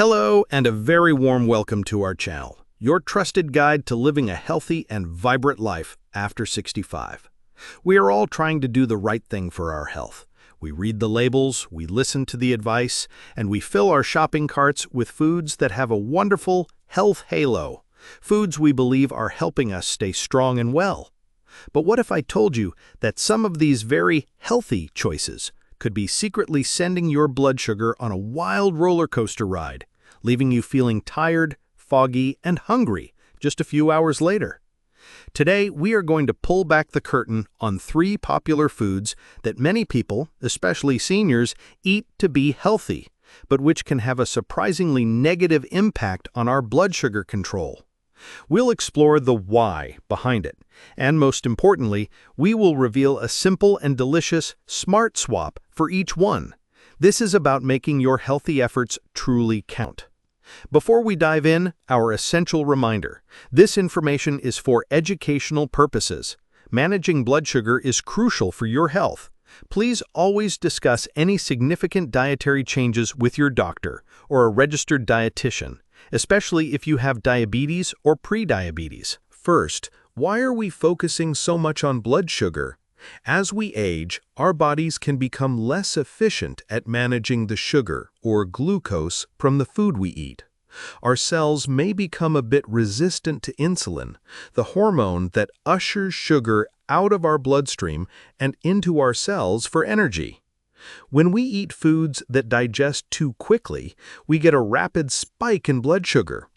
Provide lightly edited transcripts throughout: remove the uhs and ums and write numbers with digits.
Hello and a very warm welcome to our channel, your trusted guide to living a healthy and vibrant life after 65. We are all trying to do the right thing for our health. We read the labels, we listen to the advice, and we fill our shopping carts with foods that have a wonderful health halo, foods we believe are helping us stay strong and well. But what if I told you that some of these very healthy choices could be secretly sending your blood sugar on a wild roller coaster ride, leaving you feeling tired, foggy, and hungry just a few hours later? Today, we are going to pull back the curtain on 3 popular foods that many people, especially seniors, eat to be healthy, but which can have a surprisingly negative impact on our blood sugar control. We'll explore the why behind it, and most importantly, we will reveal a simple and delicious smart swap for each one. This is about making your healthy efforts truly count. Before we dive in, our essential reminder: this information is for educational purposes. Managing blood sugar is crucial for your health. Please always discuss any significant dietary changes with your doctor or a registered dietitian, especially if you have diabetes or prediabetes. First, why are we focusing so much on blood sugar? As we age, our bodies can become less efficient at managing the sugar, or glucose, from the food we eat. Our cells may become a bit resistant to insulin, the hormone that ushers sugar out of our bloodstream and into our cells for energy. When we eat foods that digest too quickly, we get a rapid spike in blood sugar.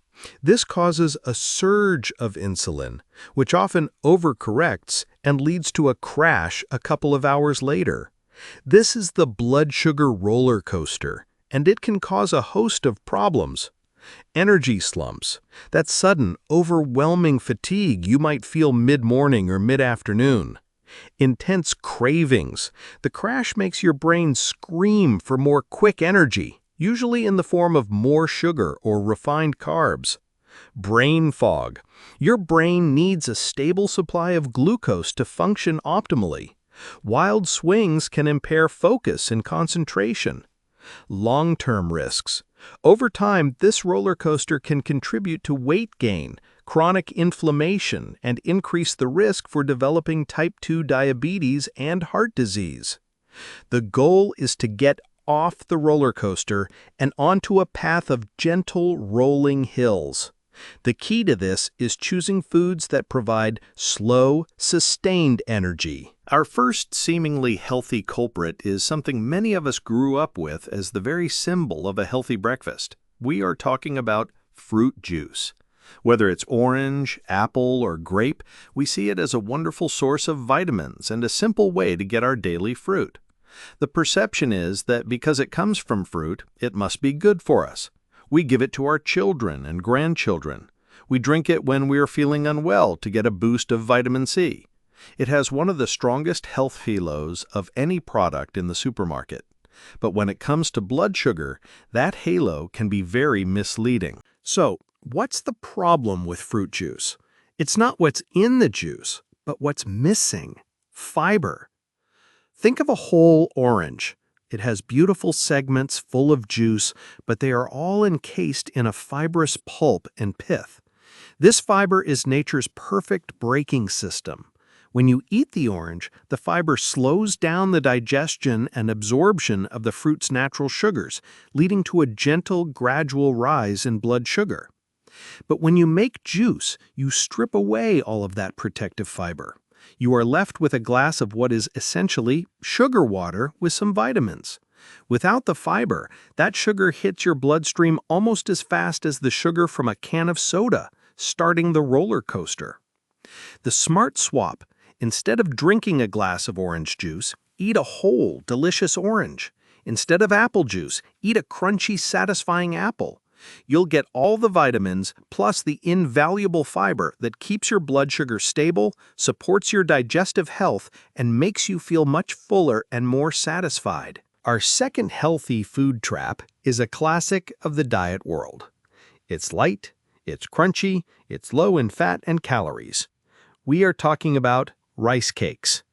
This causes a surge of insulin, which often overcorrects and leads to a crash a couple of hours later. This is the blood sugar roller coaster, and it can cause a host of problems. Energy slumps, that sudden, overwhelming fatigue you might feel mid-morning or mid-afternoon. Intense cravings, the crash makes your brain scream for more quick energy, usually in the form of more sugar or refined carbs. Brain fog, your brain needs a stable supply of glucose to function optimally. Wild swings can impair focus and concentration. Long-term risks. Over time, this roller coaster can contribute to weight gain, chronic inflammation, and increase the risk for developing type 2 diabetes and heart disease. The goal is to get off the roller coaster and onto a path of gentle rolling hills. The key to this is choosing foods that provide slow, sustained energy. Our first seemingly healthy culprit is something many of us grew up with as the very symbol of a healthy breakfast. We are talking about fruit juice. Whether it's orange, apple, or grape, we see it as a wonderful source of vitamins and a simple way to get our daily fruit. The perception is that because it comes from fruit, it must be good for us. We give it to our children and grandchildren. We drink it when we are feeling unwell to get a boost of vitamin C. It has one of the strongest health halos of any product in the supermarket. But when it comes to blood sugar, that halo can be very misleading. So, what's the problem with fruit juice? It's not what's in the juice, but what's missing: fiber. Think of a whole orange. It has beautiful segments full of juice, but they are all encased in a fibrous pulp and pith. This fiber is nature's perfect braking system. When you eat the orange, the fiber slows down the digestion and absorption of the fruit's natural sugars, leading to a gentle, gradual rise in blood sugar. But when you make juice, you strip away all of that protective fiber. You are left with a glass of what is essentially sugar water with some vitamins. Without the fiber, that sugar hits your bloodstream almost as fast as the sugar from a can of soda, starting the roller coaster. The smart swap: instead of drinking a glass of orange juice, eat a whole, delicious orange. Instead of apple juice, eat a crunchy, satisfying apple. You'll get all the vitamins plus the invaluable fiber that keeps your blood sugar stable, supports your digestive health, and makes you feel much fuller and more satisfied. Our second healthy food trap is a classic of the diet world. It's light, it's crunchy, it's low in fat and calories. We are talking about rice cakes.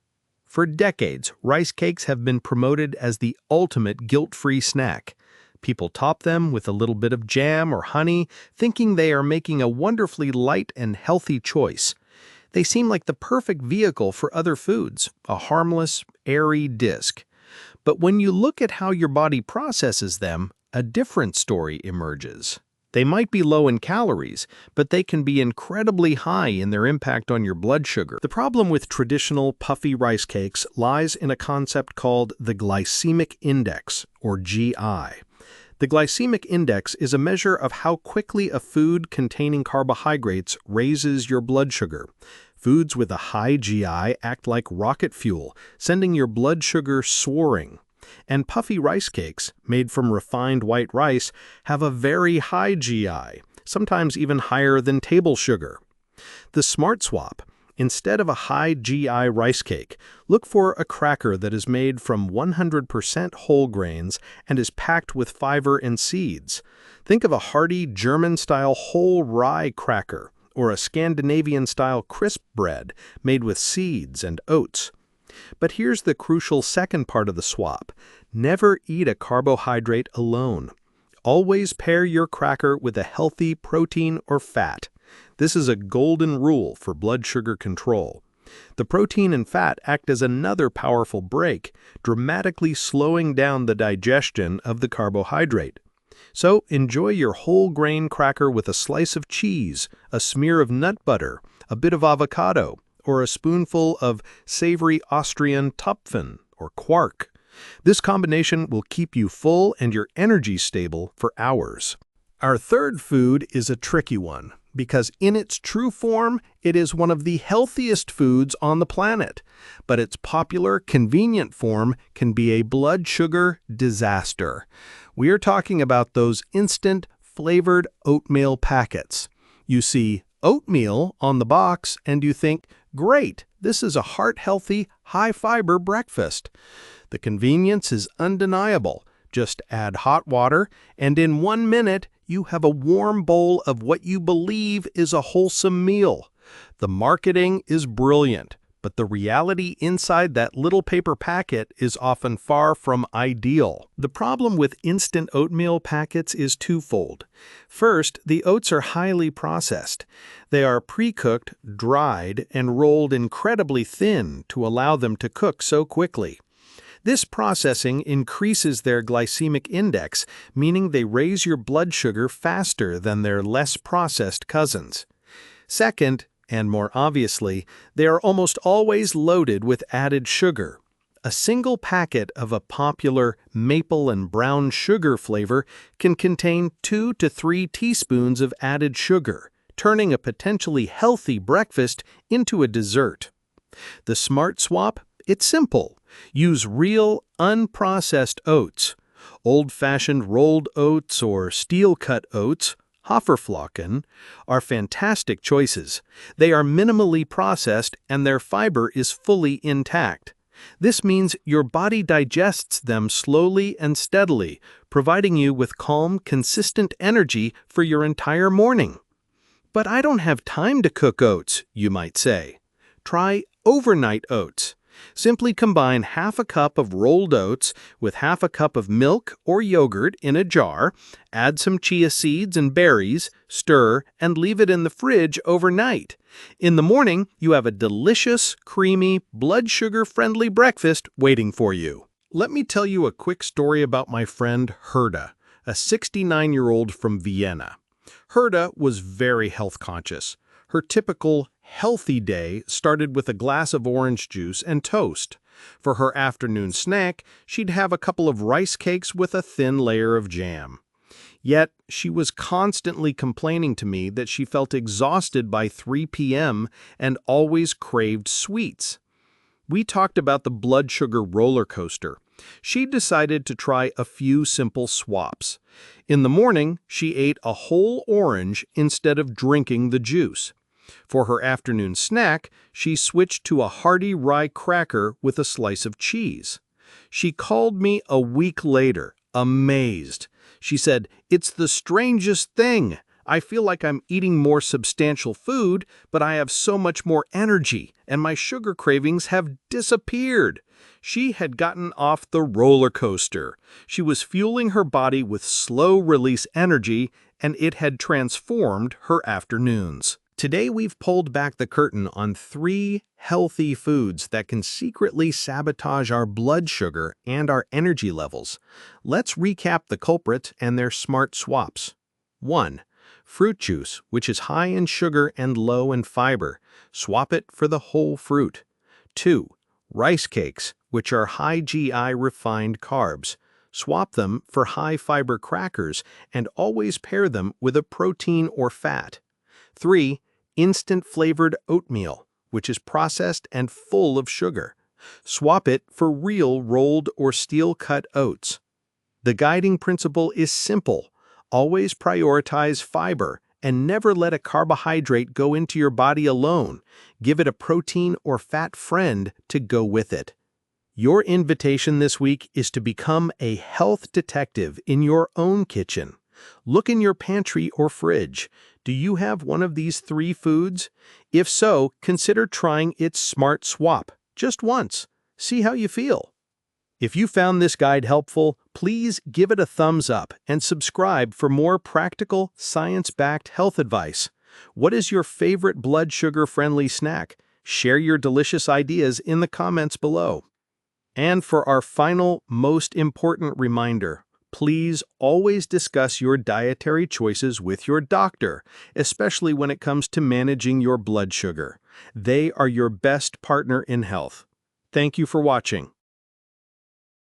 For decades, rice cakes have been promoted as the ultimate guilt-free snack. People top them with a little bit of jam or honey, thinking they are making a wonderfully light and healthy choice. They seem like the perfect vehicle for other foods, a harmless, airy disc. But when you look at how your body processes them, a different story emerges. They might be low in calories, but they can be incredibly high in their impact on your blood sugar. The problem with traditional puffy rice cakes lies in a concept called the glycemic index, or GI. The glycemic index is a measure of how quickly a food containing carbohydrates raises your blood sugar. Foods with a high GI act like rocket fuel, sending your blood sugar soaring. And puffy rice cakes, made from refined white rice, have a very high GI, sometimes even higher than table sugar. The smart swap: instead of a high GI rice cake, look for a cracker that is made from 100% whole grains and is packed with fiber and seeds. Think of a hearty German-style whole rye cracker or a Scandinavian-style crisp bread made with seeds and oats. But here's the crucial second part of the swap. Never eat a carbohydrate alone. Always pair your cracker with a healthy protein or fat. This is a golden rule for blood sugar control. The protein and fat act as another powerful brake, dramatically slowing down the digestion of the carbohydrate. So enjoy your whole grain cracker with a slice of cheese, a smear of nut butter, a bit of avocado, or a spoonful of savory Austrian Topfen or quark. This combination will keep you full and your energy stable for hours. Our third food is a tricky one, because in its true form, it is one of the healthiest foods on the planet. But its popular, convenient form can be a blood sugar disaster. We are talking about those instant, flavored oatmeal packets. You see oatmeal on the box and you think, great, this is a heart-healthy, high-fiber breakfast. The convenience is undeniable. Just add hot water, and in 1 minute, you have a warm bowl of what you believe is a wholesome meal. The marketing is brilliant, but the reality inside that little paper packet is often far from ideal. The problem with instant oatmeal packets is twofold. First, the oats are highly processed. They are pre-cooked, dried, and rolled incredibly thin to allow them to cook so quickly. This processing increases their glycemic index, meaning they raise your blood sugar faster than their less processed cousins. Second, and more obviously, they are almost always loaded with added sugar. A single packet of a popular maple and brown sugar flavor can contain 2 to 3 teaspoons of added sugar, turning a potentially healthy breakfast into a dessert. The smart swap? It's simple. Use real, unprocessed oats. Old-fashioned rolled oats or steel-cut oats, Haferflocken, are fantastic choices. They are minimally processed and their fiber is fully intact. This means your body digests them slowly and steadily, providing you with calm, consistent energy for your entire morning. But I don't have time to cook oats, you might say. Try overnight oats. Simply combine half a cup of rolled oats with half a cup of milk or yogurt in a jar, add some chia seeds and berries, stir, and leave it in the fridge overnight. In the morning, you have a delicious, creamy, blood sugar-friendly breakfast waiting for you. Let me tell you a quick story about my friend Herda, a 69-year-old from Vienna. Herda was very health conscious. Her typical healthy day started with a glass of orange juice and toast. For her afternoon snack, she'd have a couple of rice cakes with a thin layer of jam. Yet, she was constantly complaining to me that she felt exhausted by 3 p.m. and always craved sweets. We talked about the blood sugar roller coaster. She decided to try a few simple swaps. In the morning, she ate a whole orange instead of drinking the juice. For her afternoon snack, she switched to a hearty rye cracker with a slice of cheese. She called me a week later, amazed. She said, "It's the strangest thing. I feel like I'm eating more substantial food, but I have so much more energy, and my sugar cravings have disappeared. She had gotten off the roller coaster. She was fueling her body with slow-release energy, and it had transformed her afternoons. Today we've pulled back the curtain on 3 healthy foods that can secretly sabotage our blood sugar and our energy levels. Let's recap the culprit and their smart swaps. 1. Fruit juice, which is high in sugar and low in fiber. Swap it for the whole fruit. 2. Rice cakes, which are high GI refined carbs. Swap them for high-fiber crackers and always pair them with a protein or fat. 3. Instant flavored oatmeal, which is processed and full of sugar. Swap it for real rolled or steel-cut oats. The guiding principle is simple. Always prioritize fiber and never let a carbohydrate go into your body alone. Give it a protein or fat friend to go with it. Your invitation this week is to become a health detective in your own kitchen. Look in your pantry or fridge. Do you have one of these 3 foods? If so, consider trying its smart swap, just once. See how you feel. If you found this guide helpful, please give it a thumbs up and subscribe for more practical, science-backed health advice. What is your favorite blood sugar-friendly snack? Share your delicious ideas in the comments below. And for our final, most important reminder, please always discuss your dietary choices with your doctor, especially when it comes to managing your blood sugar. They are your best partner in health. Thank you for watching.